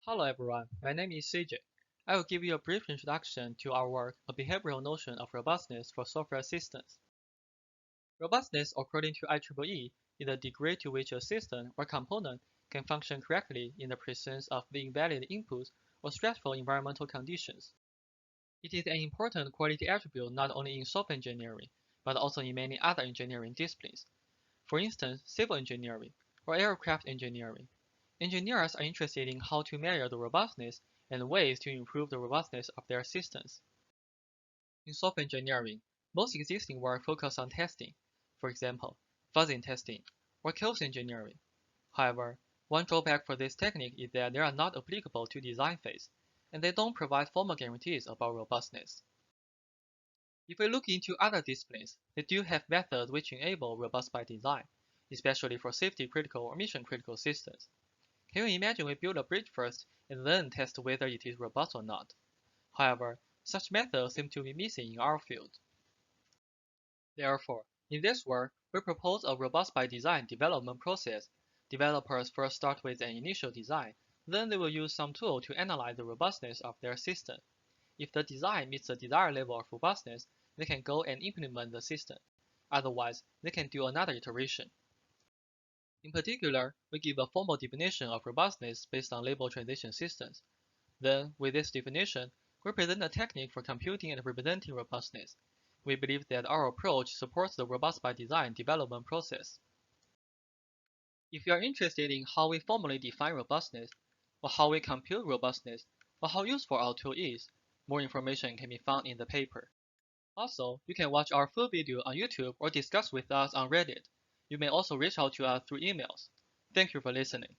Hello everyone, my name is CJ. I will give you a brief introduction to our work, a behavioral notion of robustness for software systems. Robustness, according to IEEE, is the degree to which a system or component can function correctly in the presence of invalid inputs or stressful environmental conditions. It is an important quality attribute not only in software engineering, but also in many other engineering disciplines. For instance, civil engineering or aircraft engineering. Engineers are interested in how to measure the robustness and ways to improve the robustness of their systems. In software engineering, most existing work focuses on testing, for example, fuzzing testing, or chaos engineering. However, one drawback for this technique is that they are not applicable to design phase, and they don't provide formal guarantees about robustness. If we look into other disciplines, they do have methods which enable robust by design, especially for safety-critical or mission-critical systems. Can you imagine we build a bridge first and then test whether it is robust or not? However, such methods seem to be missing in our field. Therefore, in this work, we propose a robust by design development process. Developers first start with an initial design, then they will use some tool to analyze the robustness of their system. If the design meets the desired level of robustness, they can go and implement the system. Otherwise, they can do another iteration. In particular, we give a formal definition of robustness based on label transition systems. Then, with this definition, we present a technique for computing and representing robustness. We believe that our approach supports the robust by design development process. If you are interested in how we formally define robustness, or how we compute robustness, or how useful our tool is, more information can be found in the paper. Also, you can watch our full video on YouTube or discuss with us on Reddit. You may also reach out to us through emails. Thank you for listening.